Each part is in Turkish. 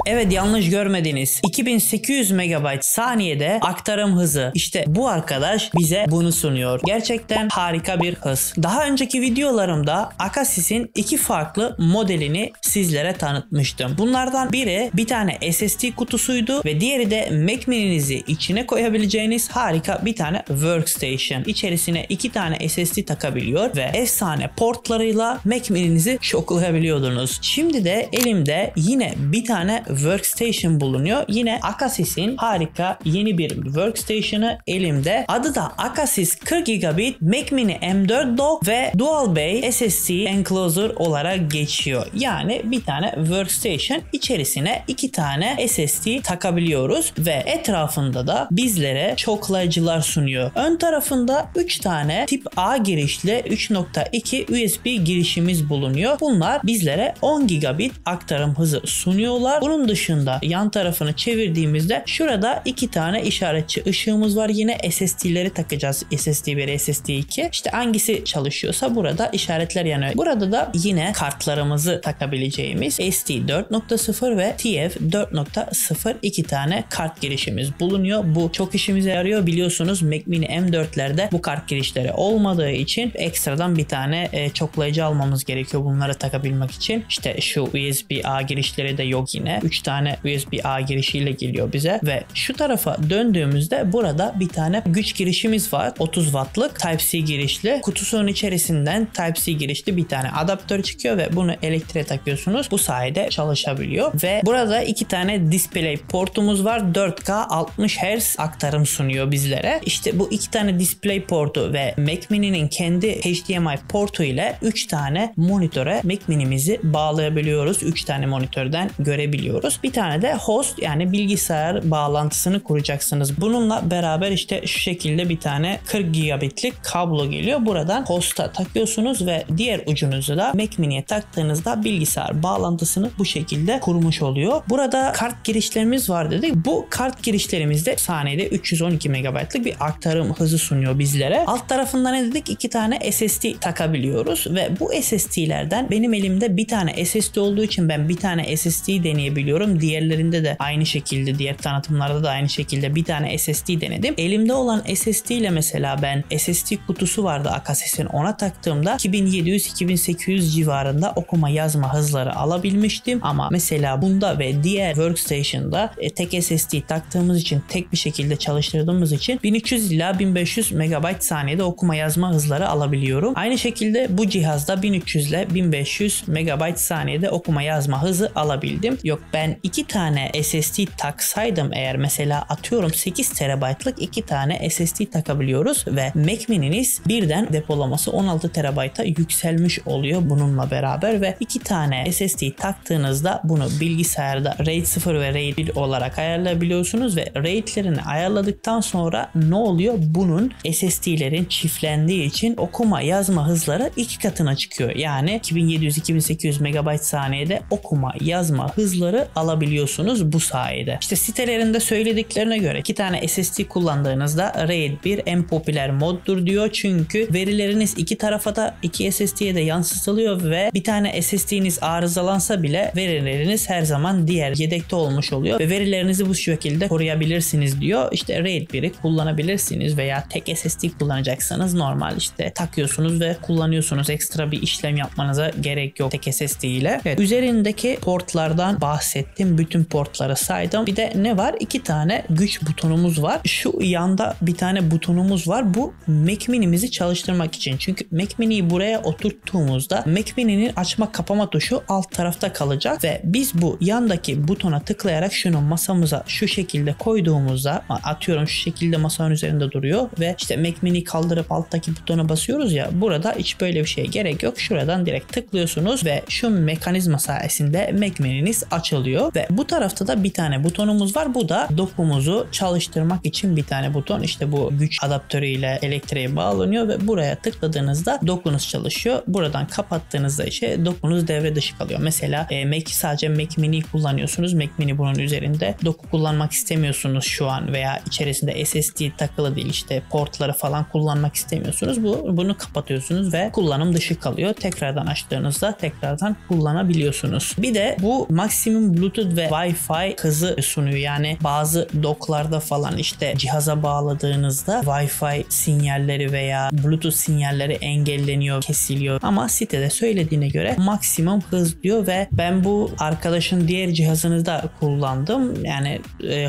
Evet, yanlış görmediniz. 2800 MB saniyede aktarım hızı. İşte bu arkadaş bize bunu sunuyor. Gerçekten harika bir hız. Daha önceki videolarımda Akasys'in iki farklı modelini sizlere tanıtmıştım. Bunlardan biri bir tane SSD kutusuydu ve diğeri de Mac Mini'nizi içine koyabileceğiniz harika bir tane workstation. İçerisine iki tane SSD takabiliyor ve efsane portlarıyla Mac Mini'nizi şoklayabiliyordunuz. Şimdi de elimde yine bir tane workstation bulunuyor. Yine Akasys'in harika yeni bir workstation'ı elimde. Adı da Akasys 40 GB Mac Mini M4 Dock ve Dual Bay SSD Enclosure olarak geçiyor. Yani bir tane workstation, içerisine iki tane SSD takabiliyoruz ve etrafında da bizlere çoklayıcılar sunuyor. Ön tarafında 3 tane tip A girişli 3.2 USB girişimiz bulunuyor. Bunlar bizlere 10 GB aktarım hızı sunuyorlar. Bunun dışında yan tarafını çevirdiğimizde şurada iki tane işaretçi ışığımız var. Yine SSD'leri takacağız. SSD 1, SSD 2. İşte hangisi çalışıyorsa burada işaretler yanıyor. Burada da yine kartlarımızı takabileceğimiz SD 4.0 ve TF 4.0 iki tane kart girişimiz bulunuyor. Bu çok işimize yarıyor. Biliyorsunuz Mac Mini M4'lerde bu kart girişleri olmadığı için ekstradan bir tane çoklayıcı almamız gerekiyor bunları takabilmek için. İşte şu USB-A girişleri de yok yine. 3 tane USB-A girişiyle geliyor bize ve şu tarafa döndüğümüzde burada bir tane güç girişimiz var. 30 wattlık Type-C girişli. Kutusunun içerisinden Type-C girişli bir tane adaptör çıkıyor ve bunu elektriğe takıyorsunuz. Bu sayede çalışabiliyor ve burada iki tane display portumuz var. 4K 60 Hz aktarım sunuyor bizlere. İşte bu iki tane display portu ve Mac Mini'nin kendi HDMI portu ile 3 tane monitöre Mac Mini'mizi bağlayabiliyoruz. 3 tane monitörden görebiliyoruz. Bir tane de host, yani bilgisayar bağlantısını kuracaksınız. Bununla beraber işte şu şekilde bir tane 40 GB'lik kablo geliyor. Buradan host'a takıyorsunuz ve diğer ucunuzu da Mac Mini'ye taktığınızda bilgisayar bağlantısını bu şekilde kurmuş oluyor. Burada kart girişlerimiz var dedik. Bu kart girişlerimizde saniyede 312 MB'lık bir aktarım hızı sunuyor bizlere. Alt tarafında ne dedik? İki tane SSD takabiliyoruz ve bu SSD'lerden benim elimde bir tane SSD olduğu için ben bir tane SSD deneyebiliyorum. Diğerlerinde de aynı şekilde, diğer tanıtımlarda da aynı şekilde bir tane SSD denedim. Elimde olan SSD ile mesela ben SSD kutusu vardı Akasys'in, ona taktığımda 2700-2800 civarında okuma yazma hızları alabilmiştim ama mesela bunda ve diğer workstation'da tek SSD taktığımız için, tek bir şekilde çalıştırdığımız için 1300 ila 1500 MB saniyede okuma yazma hızları alabiliyorum. Aynı şekilde bu cihazda 1300 ile 1500 MB saniyede okuma yazma hızı alabildim. Yok, ben iki tane SSD taksaydım eğer, mesela atıyorum 8 TB'lık iki tane SSD takabiliyoruz ve Mac Mini'niz birden depolaması 16 TB'a yükselmiş oluyor bununla beraber ve iki tane SSD taktığınızda bunu bilgisayarda RAID 0 ve RAID 1 olarak ayarlayabiliyorsunuz ve RAID'lerini ayarladıktan sonra ne oluyor? Bunun SSD'lerin çiftlendiği için okuma yazma hızları iki katına çıkıyor. Yani 2700-2800 MB saniyede okuma yazma hızları alabiliyorsunuz bu sayede. İşte sitelerinde söylediklerine göre iki tane SSD kullandığınızda RAID 1 en popüler moddur diyor. Çünkü verileriniz iki tarafa da, iki SSD'ye de yansıtılıyor ve bir tane SSD'niz arızalansa bile verileriniz her zaman diğer yedekte olmuş oluyor ve verilerinizi bu şekilde koruyabilirsiniz diyor. İşte RAID 1'i kullanabilirsiniz veya tek SSD kullanacaksanız normal işte takıyorsunuz ve kullanıyorsunuz. Ekstra bir işlem yapmanıza gerek yok tek SSD ile. Evet, üzerindeki portlardan bahsettim. Bütün portları saydım. Bir de ne var? İki tane güç butonumuz var. Şu yanda bir tane butonumuz var. Bu Mac Mini'mizi çalıştırmak için. Çünkü Mac Mini'yi buraya oturttuğumuzda Mac Mini'nin açma kapama tuşu alt tarafta kalacak ve biz bu yandaki butona tıklayarak şunu masamıza şu şekilde koyduğumuzda, atıyorum şu şekilde masanın üzerinde duruyor ve işte Mac Mini'yi kaldırıp alttaki butona basıyoruz ya, burada hiç böyle bir şeye gerek yok. Şuradan direkt tıklıyorsunuz ve şu mekanizma sayesinde Mac Mini'niz açılıyor ve bu tarafta da bir tane butonumuz var. Bu da dokumuzu çalıştırmak için bir tane buton. İşte bu güç adaptörüyle elektriğe bağlanıyor ve buraya tıkladığınızda dokunuz çalışıyor. Buradan kapattığınızda işte dokunuz devre dışı kalıyor. Mesela sadece Mac Mini'yi kullanıyorsunuz. Mac Mini bunun üzerinde. Doku kullanmak istemiyorsunuz şu an veya içerisinde SSD takılı değil, işte portları falan kullanmak istemiyorsunuz. Bunu kapatıyorsunuz ve kullanım dışı kalıyor. Tekrardan açtığınızda tekrardan kullanabiliyorsunuz. Bir de bu maksimum Bluetooth ve Wi-Fi hızı sunuyor. Yani bazı docklarda falan işte cihaza bağladığınızda Wi-Fi sinyalleri veya Bluetooth sinyalleri engelleniyor, kesiliyor. Ama sitede söylediğine göre maksimum hız diyor ve ben bu arkadaşın diğer cihazını da kullandım. Yani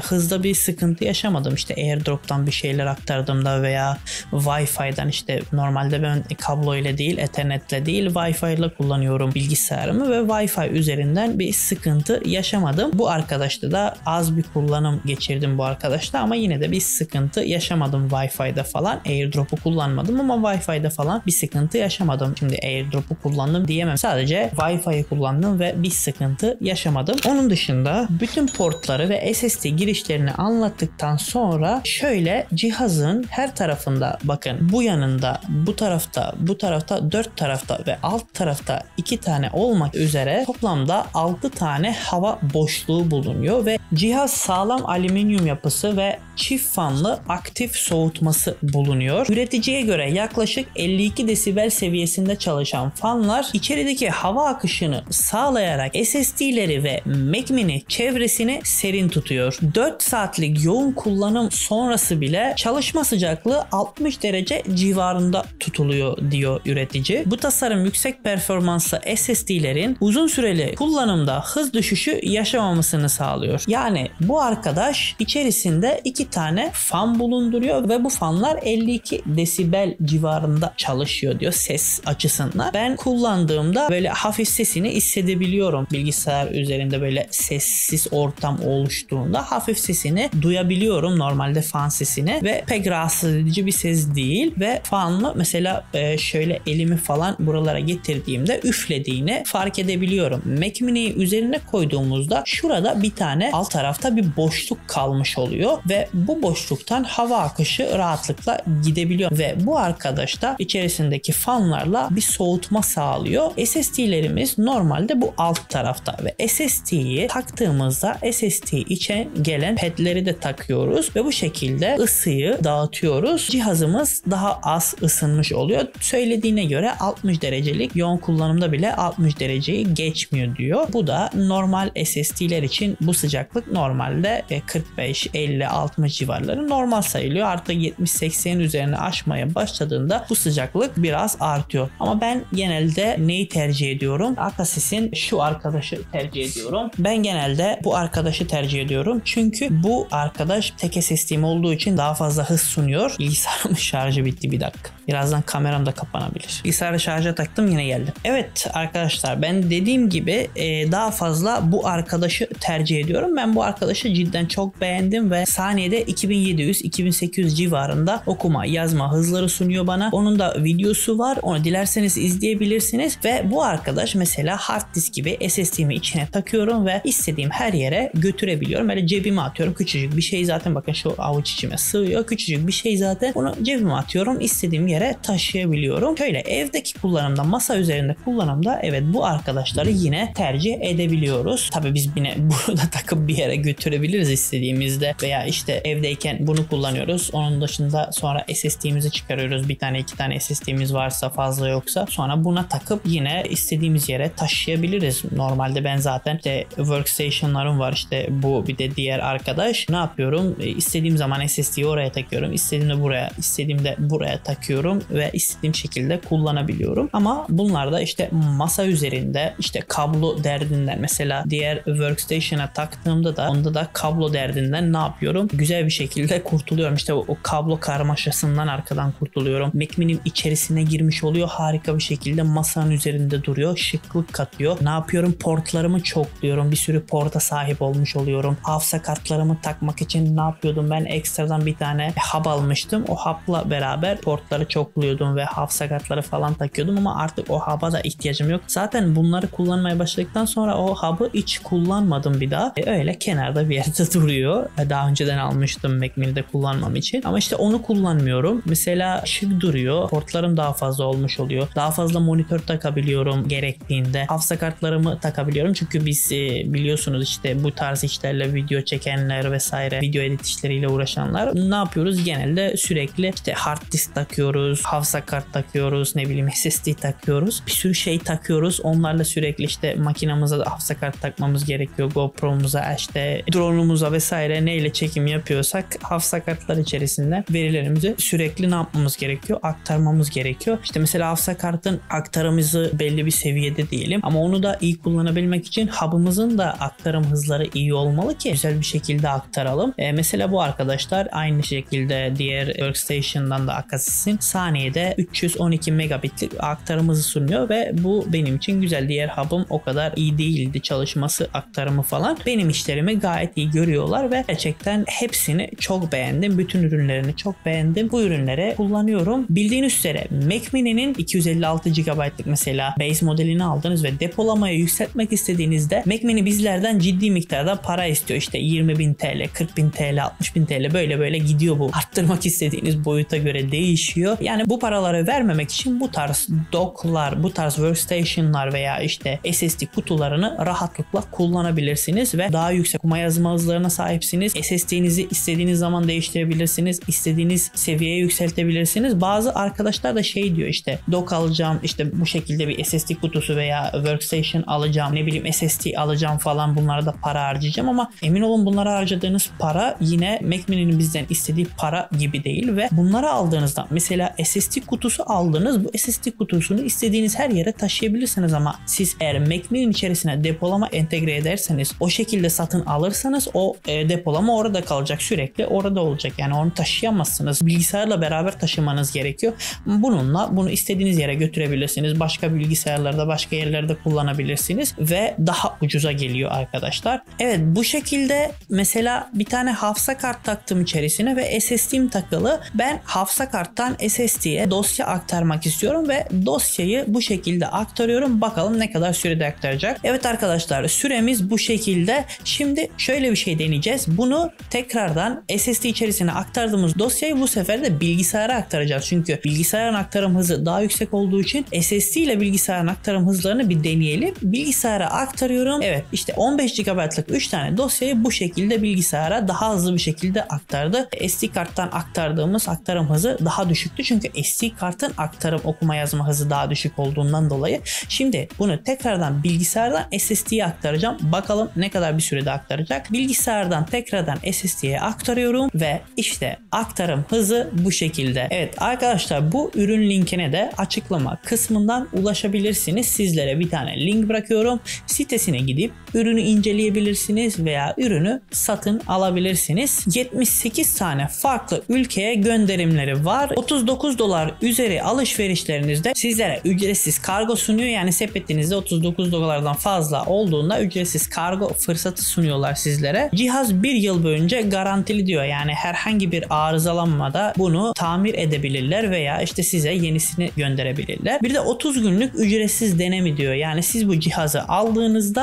hızda bir sıkıntı yaşamadım. İşte AirDrop'tan bir şeyler aktardığımda veya Wi-Fi'den, işte normalde ben kablo ile değil, Ethernet'le değil, Wi-Fi ile kullanıyorum bilgisayarımı ve Wi-Fi üzerinden bir sıkıntı yaşamadım. Bu arkadaşta da az bir kullanım geçirdim bu arkadaşta ama yine de bir sıkıntı yaşamadım Wi-Fi'de falan. AirDrop'u kullanmadım ama Wi-Fi'de falan bir sıkıntı yaşamadım. Şimdi AirDrop'u kullandım diyemem. Sadece Wi-Fi'yi kullandım ve bir sıkıntı yaşamadım. Onun dışında bütün portları ve SSD girişlerini anlattıktan sonra şöyle cihazın her tarafında, bakın bu yanında, bu tarafta, bu tarafta, 4 tarafta ve alt tarafta 2 tane olmak üzere toplamda 6 tane hava boşluğu bulunuyor ve cihaz sağlam alüminyum yapısı ve çift fanlı aktif soğutması bulunuyor. Üreticiye göre yaklaşık 52 desibel seviyesinde çalışan fanlar içerideki hava akışını sağlayarak SSD'leri ve Mac Mini çevresini serin tutuyor. 4 saatlik yoğun kullanım sonrası bile çalışma sıcaklığı 60 derece civarında tutuluyor diyor üretici. Bu tasarım yüksek performanslı SSD'lerin uzun süreli kullanımda hız düşüşü yaşamamasını sağlıyor. Yani bu arkadaş içerisinde 2 tane fan bulunduruyor ve bu fanlar 52 desibel civarında çalışıyor diyor ses açısından. Ben kullandığımda böyle hafif sesini hissedebiliyorum. Bilgisayar üzerinde böyle sessiz ortam oluştuğunda hafif sesini duyabiliyorum, normalde fan sesini, ve pek rahatsız edici bir ses değil ve fanlı mesela şöyle elimi falan buralara getirdiğimde üflediğini fark edebiliyorum. Mac Mini'yi üzerine koyduğumuzda şurada bir tane alt tarafta bir boşluk kalmış oluyor ve bu boşluktan hava akışı rahatlıkla gidebiliyor ve bu arkadaş da içerisindeki fanlarla bir soğutma sağlıyor. SSD'lerimiz normalde bu alt tarafta ve SSD'yi taktığımızda SSD içe gelen pedleri de takıyoruz ve bu şekilde ısıyı dağıtıyoruz. Cihazımız daha az ısınmış oluyor. Söylediğine göre 60 derecelik yoğun kullanımda bile 60 dereceyi geçmiyor diyor. Bu da normal SSD'ler için bu sıcaklık normalde 45, 50, 60 civarları normal sayılıyor. Artık 70-80'in üzerine aşmaya başladığında bu sıcaklık biraz artıyor. Ama ben genelde neyi tercih ediyorum? Akasys'in şu arkadaşı tercih ediyorum. Ben genelde bu arkadaşı tercih ediyorum. Çünkü bu arkadaş tek SSD'm olduğu için daha fazla hız sunuyor. Bilgisayarımın şarjı bitti, bir dakika. Birazdan kameram da kapanabilir. Bilgisayarı şarja taktım, yine geldim. Evet arkadaşlar, ben dediğim gibi daha fazla bu arkadaşı tercih ediyorum. Ben bu arkadaşı cidden çok beğendim ve saniyede 2700-2800 civarında okuma yazma hızları sunuyor bana. Onun da videosu var. Onu dilerseniz izleyebilirsiniz ve bu arkadaş mesela hard disk gibi SSD'mi içine takıyorum ve istediğim her yere götürebiliyorum. Böyle cebime atıyorum. Küçücük bir şey zaten, bakın şu avuç içime sığıyor. Küçücük bir şey zaten. Bunu cebime atıyorum. İstediğim yere taşıyabiliyorum. Şöyle evdeki kullanımda, masa üzerinde kullanımda evet bu arkadaşları yine tercih edebiliyoruz. Tabii biz yine bunu da takıp bir yere götürebiliriz istediğimizde veya işte evdeyken bunu kullanıyoruz. Onun dışında sonra SSD'mizi çıkarıyoruz. Bir tane iki tane SSD'miz varsa, fazla yoksa sonra buna takıp yine istediğimiz yere taşıyabiliriz. Normalde ben zaten işte workstation'larım var, işte bu bir de diğer arkadaş. Ne yapıyorum? İstediğim zaman SSD'yi oraya takıyorum. İstediğimde buraya, istediğimde buraya takıyorum ve istediğim şekilde kullanabiliyorum. Ama bunlar da işte masa üzerinde işte kablo derdinden, mesela diğer workstation'a taktığımda da onda da kablo derdinden ne yapıyorum? Güzel bir şekilde kurtuluyorum. İşte o kablo karmaşasından arkadan kurtuluyorum. Mac Mini'm içerisine girmiş oluyor. Harika bir şekilde masanın üzerinde duruyor. Şıklık katıyor. Ne yapıyorum? Portlarımı çokluyorum. Bir sürü porta sahip olmuş oluyorum. Hafıza kartlarımı takmak için ne yapıyordum? Ben ekstradan bir tane hub almıştım. O hub'la beraber portları çokluyordum ve hafıza kartları falan takıyordum ama artık o hub'a da ihtiyacım yok. Zaten bunları kullanmaya başladıktan sonra o hub'ı hiç kullanmadım bir daha. Öyle kenarda bir yerde duruyor. Daha önceden almıştım Mac Mini'de kullanmam için. Ama işte onu kullanmıyorum. Mesela şık duruyor. Portlarım daha fazla olmuş oluyor. Daha fazla monitör takabiliyorum gerektiğinde. Hafıza kartlarımı takabiliyorum. Çünkü biz biliyorsunuz işte bu tarz işlerle video çekenler vesaire, video edit işleriyle uğraşanlar ne yapıyoruz? Genelde sürekli işte hard disk takıyoruz. takıyoruz, hafıza kart takıyoruz, ne bileyim SSD takıyoruz. Bir sürü şey takıyoruz. Onlarla sürekli işte makinamıza da hafıza kart takmamız gerekiyor. GoPro'muza, işte drone'umuza vesaire neyle çekim yapıyorsak hafıza kartlar içerisinde verilerimizi sürekli ne yapmamız gerekiyor? Aktarmamız gerekiyor. İşte mesela hafıza kartın aktarımızı belli bir seviyede diyelim ama onu da iyi kullanabilmek için hub'ımızın da aktarım hızları iyi olmalı ki güzel bir şekilde aktaralım. Mesela bu arkadaşlar aynı şekilde diğer workstation'dan da Akasys'in saniyede 312 megabitlik aktarım hızı sunuyor ve bu benim için güzel. Diğer hub'ım o kadar iyi değildi çalışması, aktarımı falan. Benim işlerimi gayet iyi görüyorlar ve gerçekten hepsini çok beğendim. Bütün ürünlerini çok beğendim. Bu ürünleri kullanıyorum. Bildiğiniz üzere Mac Mini'nin 256 GB'lık mesela base modelini aldınız ve depolamayı yükseltmek istediğinizde Mac Mini bizlerden ciddi miktarda para istiyor. İşte 20.000 TL, 40.000 TL, 60.000 TL böyle gidiyor bu. Arttırmak istediğiniz boyuta göre değişiyor. Yani bu paraları vermemek için bu tarz dock'lar, bu tarz workstation'lar veya işte SSD kutularını rahatlıkla kullanabilirsiniz ve daha yüksek okuma yazma hızlarına sahipsiniz. SSD'nizi istediğiniz zaman değiştirebilirsiniz. İstediğiniz seviyeye yükseltebilirsiniz. Bazı arkadaşlar da şey diyor işte dock alacağım, işte bu şekilde bir SSD kutusu veya workstation alacağım, ne bileyim SSD alacağım falan, bunlara da para harcayacağım ama emin olun bunlara harcadığınız para yine Mac Mini'nin bizden istediği para gibi değil ve bunları aldığınızda mesela SSD kutusu aldınız, bu SSD kutusunu istediğiniz her yere taşıyabilirsiniz ama siz eğer Mac Mini'nin içerisine depolama entegre ederseniz, o şekilde satın alırsanız o depolama orada kalacak, sürekli orada olacak. Yani onu taşıyamazsınız. Bilgisayarla beraber taşımanız gerekiyor. Bununla bunu istediğiniz yere götürebilirsiniz. Başka bilgisayarlarda, başka yerlerde kullanabilirsiniz ve daha ucuza geliyor arkadaşlar. Evet, bu şekilde mesela bir tane hafıza kart taktım içerisine ve SSD'm takılı. Ben hafıza karttan SSD'ye dosya aktarmak istiyorum ve dosyayı bu şekilde aktarıyorum. Bakalım ne kadar sürede aktaracak. Evet arkadaşlar, süremiz bu şekilde. Şimdi şöyle bir şey deneyeceğiz. Bunu tekrardan SSD içerisine aktardığımız dosyayı bu sefer de bilgisayara aktaracağız. Çünkü bilgisayarın aktarım hızı daha yüksek olduğu için SSD ile bilgisayarın aktarım hızlarını bir deneyelim. Bilgisayara aktarıyorum. Evet, işte 15 GB'lık 3 tane dosyayı bu şekilde bilgisayara daha hızlı bir şekilde aktardı. SD karttan aktardığımız aktarım hızı daha düşüktü. Çünkü SD kartın aktarım, okuma yazma hızı daha düşük olduğundan dolayı. Şimdi bunu tekrardan bilgisayardan SSD'ye aktaracağım. Bakalım ne kadar bir sürede aktaracak. Bilgisayardan tekrardan SSD'ye aktarıyorum ve işte aktarım hızı bu şekilde. Evet arkadaşlar, bu ürün linkine de açıklama kısmından ulaşabilirsiniz. Sizlere bir tane link bırakıyorum. Sitesine gidip ürünü inceleyebilirsiniz veya ürünü satın alabilirsiniz. 78 tane farklı ülkeye gönderimleri var. $39 üzeri alışverişlerinizde sizlere ücretsiz kargo sunuyor. Yani sepetinizde $39'dan fazla olduğunda ücretsiz kargo fırsatı sunuyorlar sizlere. Cihaz 1 yıl boyunca garantili diyor. Yani herhangi bir arızalanmada bunu tamir edebilirler veya işte size yenisini gönderebilirler. Bir de 30 günlük ücretsiz deneme diyor. Yani siz bu cihazı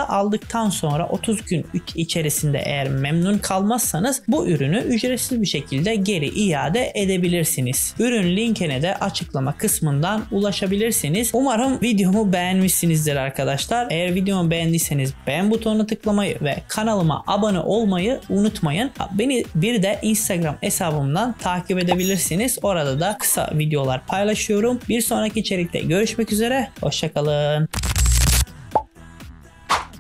aldıktan sonra 30 gün içerisinde eğer memnun kalmazsanız bu ürünü ücretsiz bir şekilde geri iade edebilirsiniz. Ürün linkine de açıklama kısmından ulaşabilirsiniz. Umarım videomu beğenmişsinizdir arkadaşlar. Eğer videomu beğendiyseniz beğen butonuna tıklamayı ve kanalıma abone olmayı unutmayın. Beni bir de Instagram hesabımdan takip edebilirsiniz. Orada da kısa videolar paylaşıyorum. Bir sonraki içerikte görüşmek üzere. Hoşça kalın.